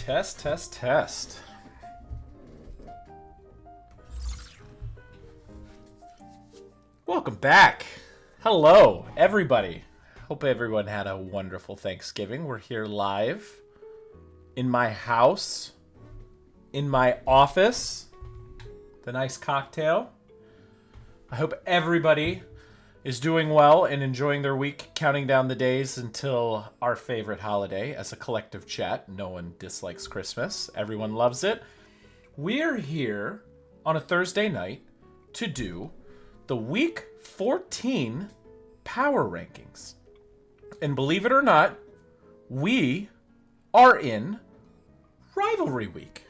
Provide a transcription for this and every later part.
Test, test, test. Welcome back. Hello, everybody. Hope everyone had a wonderful Thanksgiving. We're here live in my house, in my office. The nice cocktail. I hope everybody is doing well and enjoying their week, counting down the days until our favorite holiday as a collective chat. No one dislikes Christmas. Everyone loves it. We're here on a Thursday night to do the Week 14 Power Rankings. And believe it or not, we are in Rivalry Week.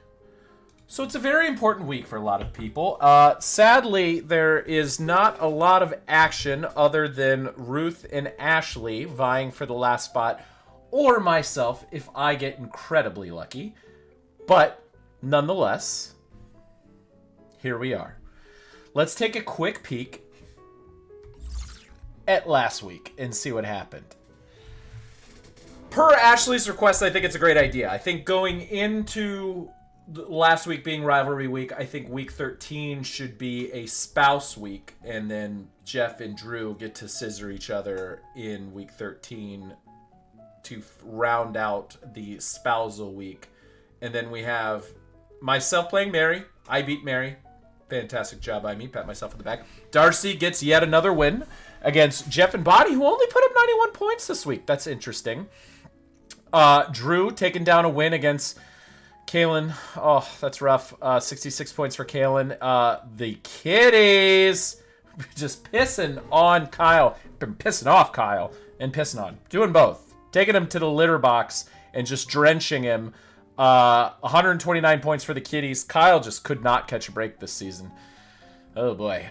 So it's a very important week for a lot of people. Sadly, there is not a lot of action other than Ruth and Ashley vying for the last spot, or myself if I get incredibly lucky. But nonetheless, here we are. Let's take a quick peek at last week and see what happened. Per Ashley's request, I think it's a great idea. I think going into last week being rivalry week, I think week 13 should be a spouse week, and then Jeff and Drew get to scissor each other in week 13 to round out the spousal week. And then we have myself playing Mary. I beat Mary. Fantastic job by me. Pat myself on the back. Darcy gets yet another win against Jeff and Bonnie, who only put up 91 points this week. That's interesting. Drew taking down a win against Kaylin. Oh, that's rough. 66 points for Kaylin. The kiddies just pissing on Kyle. Been pissing off Kyle and pissing on. Doing both. Taking him to the litter box and just drenching him. 129 points for the kiddies. Kyle just could not catch a break this season. Oh, boy.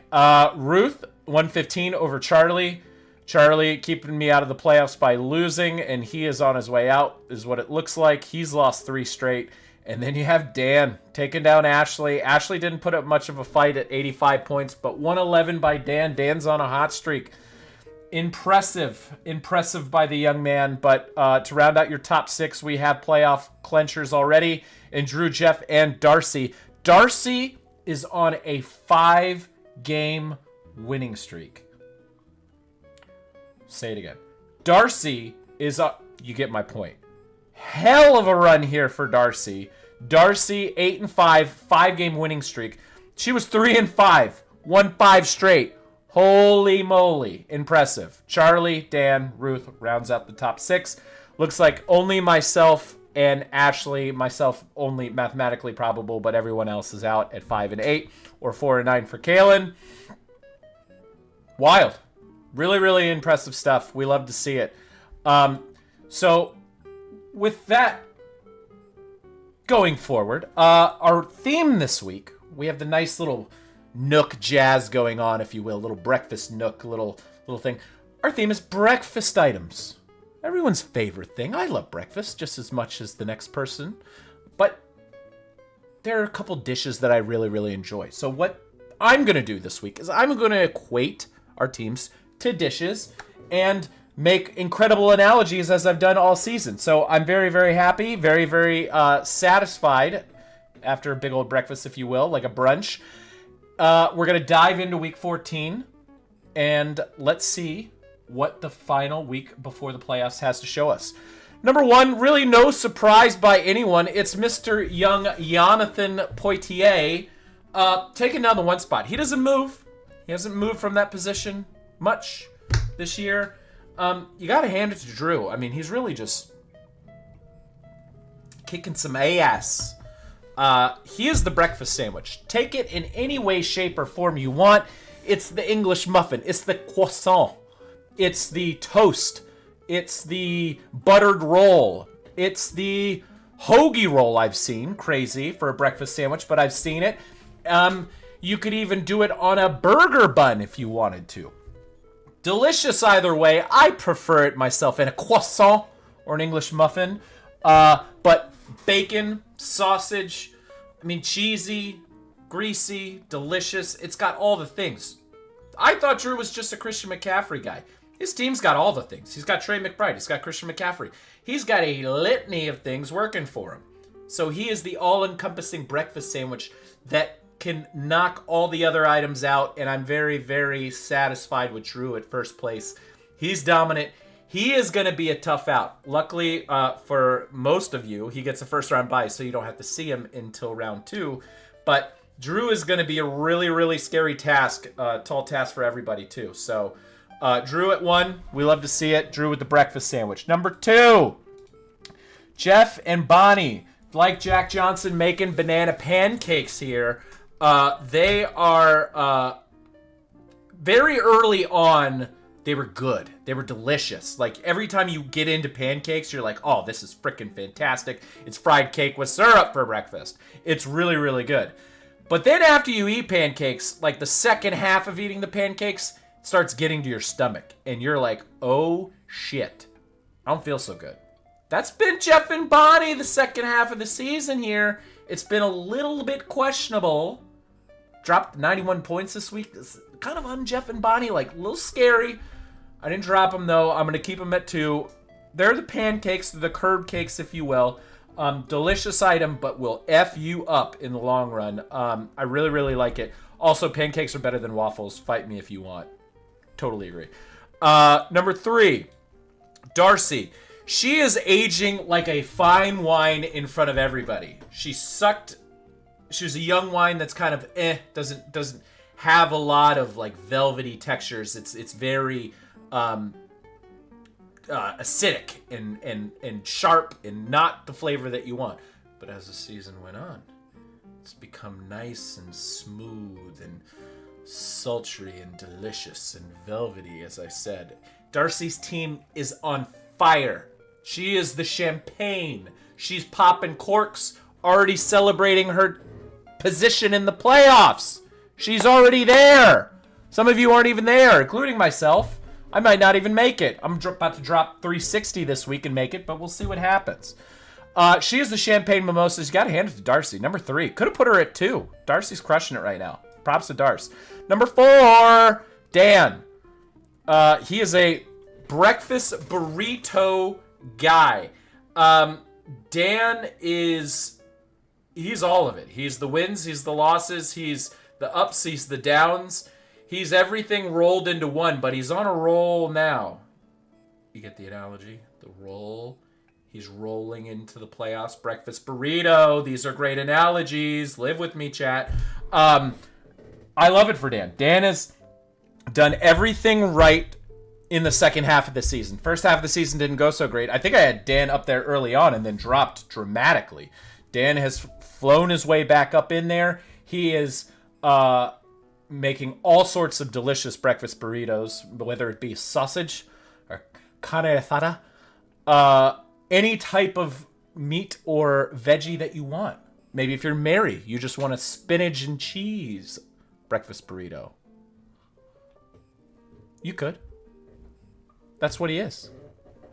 Ruth, 115 over Charlie. Charlie keeping me out of the playoffs by losing, and he is on his way out, is what it looks like. He's lost 3 straight. And then you have Dan taking down Ashley. Ashley didn't put up much of a fight at 85 points, but 111 by Dan. Dan's on a hot streak. Impressive by the young man. But to round out your top 6, we have playoff clinchers already. And Drew, Jeff, and Darcy. Darcy is on a 5-game winning streak. Say it again. Darcy is up. You get my point. Hell of a run here for Darcy. Darcy 8-5, 5-game winning streak. She was 3-5, won 5 straight. Holy moly, impressive. Charlie, Dan, Ruth rounds out the top 6. Looks like only myself and Ashley, myself only mathematically probable, but everyone else is out at 5-8 or 4-9 for Kaylin. Wild. Really, really impressive stuff. We love to see it. So with that going forward, our theme this week, we have the nice little nook jazz going on, if you will, little breakfast nook, little thing. Our theme is breakfast items. Everyone's favorite thing. I love breakfast just as much as the next person, but there are a couple dishes that I really, really enjoy. So what I'm going to do this week is I'm going to equate our teams to dishes and make incredible analogies as I've done all season. So I'm very, very happy, very, very satisfied after a big old breakfast, if you will, like a brunch. We're going to dive into week 14 and let's see what the final week before the playoffs has to show us. Number 1, really no surprise by anyone. It's Mr. Young Jonathan Poitier taking down the 1 spot. He doesn't move. He hasn't moved from that position much this year. You got to hand it to Drew. I mean, he's really just kicking some ass. He is the breakfast sandwich. Take it in any way, shape, or form you want. It's the English muffin. It's the croissant. It's the toast. It's the buttered roll. It's the hoagie roll I've seen. Crazy for a breakfast sandwich, but I've seen it. You could even do it on a burger bun if you wanted to. Delicious either way. I prefer it myself in a croissant or an English muffin. But bacon, sausage, cheesy, greasy, delicious. It's got all the things. I thought Drew was just a Christian McCaffrey guy. His team's got all the things. He's got Trey McBride. He's got Christian McCaffrey. He's got a litany of things working for him. So he is the all-encompassing breakfast sandwich that can knock all the other items out, and I'm very, very satisfied with Drew at first place. He's dominant. He is going to be a tough out. Luckily for most of you, he gets a first-round bye, so you don't have to see him until round 2. But Drew is going to be a really, really scary task, tall task for everybody, too. So Drew at 1, we love to see it. Drew with the breakfast sandwich. Number 2, Jeff and Bonnie. Like Jack Johnson making banana pancakes here. They are very early on. They were good. They were delicious. Like every time you get into pancakes, you're like, oh, this is freaking fantastic. It's fried cake with syrup for breakfast. It's really, really good. But then after you eat pancakes, like the second half of eating the pancakes starts getting to your stomach. And you're like, oh, shit. I don't feel so good. That's been Jeff and Bonnie the second half of the season here. It's been a little bit questionable. Dropped 91 points this week. It's kind of on Jeff and Bonnie, like a little scary. I didn't drop them though. I'm going to keep them at 2. They're the pancakes, the curb cakes, if you will. Delicious item, but will F you up in the long run. I really, really like it. Also, pancakes are better than waffles. Fight me if you want. Totally agree. Number 3, Darcy. She is aging like a fine wine in front of everybody. She was a young wine that's kind of doesn't have a lot of like velvety textures. It's very acidic and sharp and not the flavor that you want. But as the season went on, it's become nice and smooth and sultry and delicious and velvety, as I said. Darcy's team is on fire. She is the champagne. She's popping corks, already celebrating her position in the playoffs. She's already there. Some of you aren't even there, including myself. I might not even make it. I'm about to drop 360 this week and make it, but we'll see what happens. She is the champagne mimosas. You got to hand it to Darcy. Number 3. Could have put her at 2. Darcy's crushing it right now. Props to Darce. Number 4, Dan. He is a breakfast burrito guy. Dan he's all of it. He's the wins, he's the losses, he's the ups, he's the downs. He's everything rolled into one, but he's on a roll now. You get the analogy? The roll. He's rolling into the playoffs. Breakfast burrito. These are great analogies. Live with me, chat. I love it for Dan. Dan has done everything right in the second half of the season. First half of the season didn't go so great. I think I had Dan up there early on and then dropped dramatically. Dan has flown his way back up in there. He is making all sorts of delicious breakfast burritos, whether it be sausage or carne asada, any type of meat or veggie that you want. Maybe if you're Mary, you just want a spinach and cheese breakfast burrito. You could. That's what he is.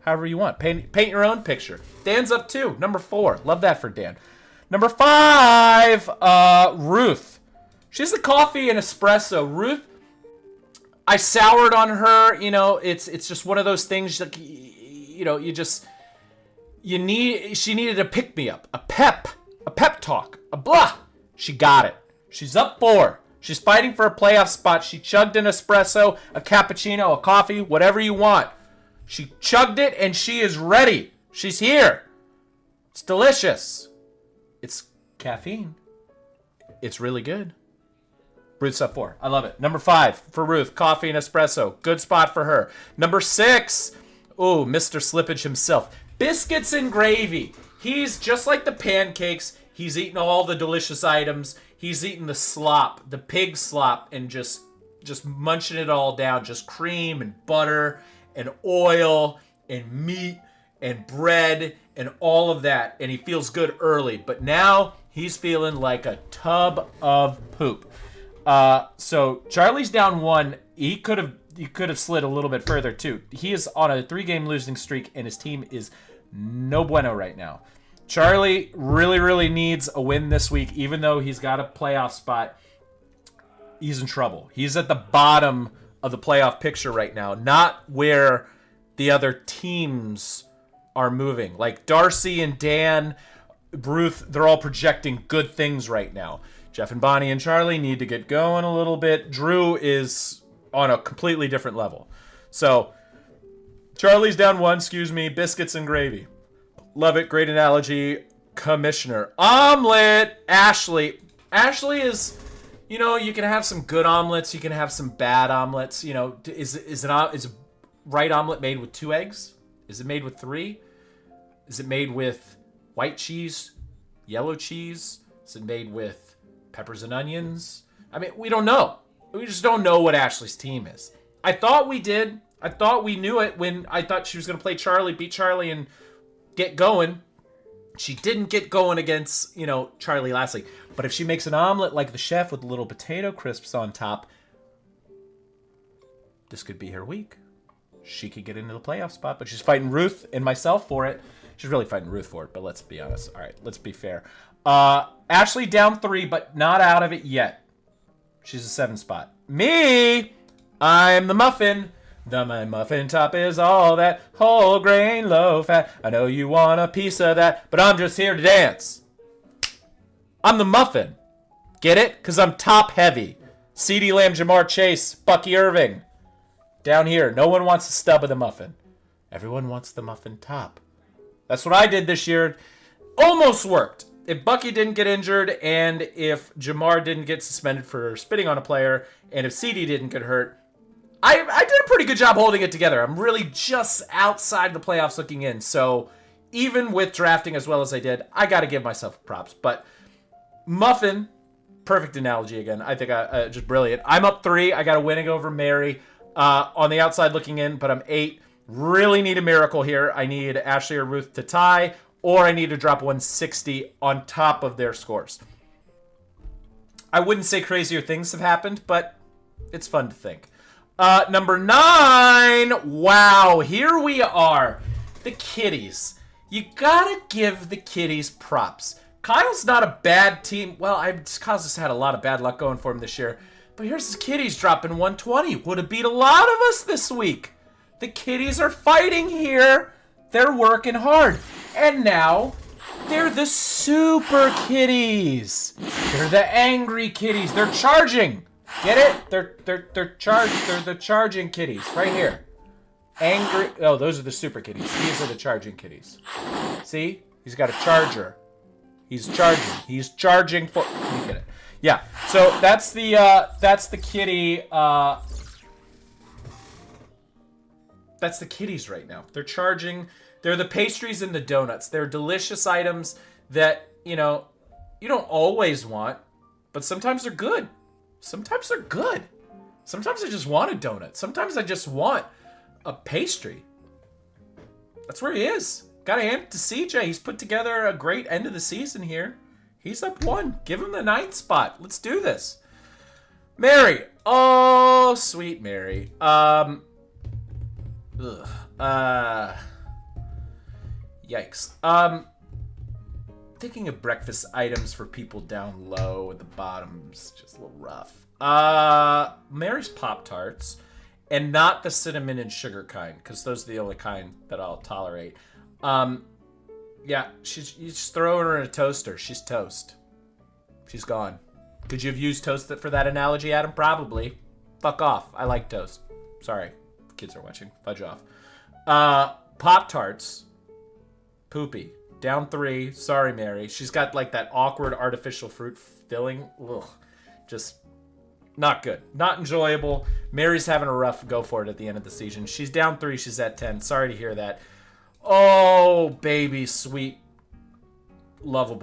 However you want. Paint your own picture. Dan's up 2. Number 4. Love that for Dan. Number 5, Ruth. She's the coffee and espresso. Ruth, I soured on her. You know, it's just one of those things that, you know, she needed a pick-me-up, a pep talk, a blah. She got it. She's up 4. She's fighting for a playoff spot. She chugged an espresso, a cappuccino, a coffee, whatever you want. She chugged it and she is ready. She's here. It's delicious. It's caffeine. It's really good. Ruth's up 4. I love it. Number 5 for Ruth, coffee and espresso. Good spot for her. Number 6, ooh, Mr. Slippage himself. Biscuits and gravy. He's just like the pancakes. He's eating all the delicious items. He's eating the slop, the pig slop, and just munching it all down. Just cream and butter and oil and meat and bread and all of that. And he feels good early. But now he's feeling like a tub of poop. So Charlie's down 1. He could have slid a little bit further too. He is on a 3-game losing streak, and his team is no bueno right now. Charlie really, really needs a win this week, even though he's got a playoff spot. He's in trouble. He's at the bottom of the playoff picture right now, not where the other teams are moving. Like Darcy and Dan, Ruth, they're all projecting good things right now. Jeff and Bonnie and Charlie need to get going a little bit. Drew is on a completely different level. So, Charlie's down 1, biscuits and gravy. Love it, great analogy. Commissioner. Omelet! Ashley. Ashley is, you can have some good omelets, you can have some bad omelets. Is a right omelet made with 2 eggs? Is it made with 3? Is it made with white cheese, yellow cheese? Is it made with peppers and onions? I mean, we don't know. We just don't know what Ashley's team is. I thought we did. I thought we knew it when I thought she was going to play Charlie, beat Charlie, and get going. She didn't get going against, Charlie Lashley. But if she makes an omelet like the chef with little potato crisps on top, this could be her week. She could get into the playoff spot, but she's fighting Ruth and myself for it. She's really fighting Ruth for it, but let's be honest. All right, let's be fair. Ashley down 3, but not out of it yet. She's a 7 spot. Me, I'm the muffin. My muffin top is all that whole grain, low fat. I know you want a piece of that, but I'm just here to dance. I'm the muffin. Get it? Because I'm top heavy. CeeDee Lamb, Jamar Chase, Bucky Irving. Down here, no one wants the stub of the muffin. Everyone wants the muffin top. That's what I did this year. Almost worked. If Bucky didn't get injured, and if Jamar didn't get suspended for spitting on a player, and if CeeDee didn't get hurt, I did a pretty good job holding it together. I'm really just outside the playoffs looking in. So even with drafting as well as I did, I got to give myself props. But muffin, perfect analogy again. I think just brilliant. I'm up 3. I got a winning over Mary on the outside looking in, but I'm 8. Really need a miracle here. I need Ashley or Ruth to tie, or I need to drop 160 on top of their scores. I wouldn't say crazier things have happened, but it's fun to think. Number 9. Wow, here we are. The Kitties. You gotta give the Kitties props. Kyle's not a bad team. Well, Kyle's just had a lot of bad luck going for him this year. But here's the Kitties dropping 120. Would have beat a lot of us this week. The Kitties are fighting here. They're working hard. And now, they're the Super Kitties. They're the angry Kitties. They're charging. Get it? They're the charging kitties right here. Angry. Oh, those are the super kitties. These are the charging kitties. See? He's got a charger. He's charging. He's charging for. You get it? Yeah. So that's the kitty. That's the kitties right now. They're charging. They're the pastries and the donuts. They're delicious items that you don't always want, but sometimes they're good. Sometimes they're good. Sometimes I just want a donut. Sometimes I just want a pastry. That's where he is. Got to hand it to CJ. He's put together a great end of the season here. He's up 1. Give him the 9th spot. Let's do this. Mary. Oh, sweet Mary. Yikes. Thinking of breakfast items for people down low at the bottom's just a little rough. Mary's Pop-Tarts, and not the cinnamon and sugar kind, because those are the only kind that I'll tolerate. Yeah, you just throw her in a toaster. She's toast. She's gone. Could you have used toast for that analogy, Adam? Probably. Fuck off. I like toast. Sorry. Kids are watching. Fudge off. Pop-Tarts. Poopy. Down 3. Sorry, Mary. She's got like that awkward artificial fruit filling. Ugh. Just not good. Not enjoyable. Mary's having a rough go for it at the end of the season. She's down 3. She's at 10. Sorry to hear that. Oh, baby, sweet, lovable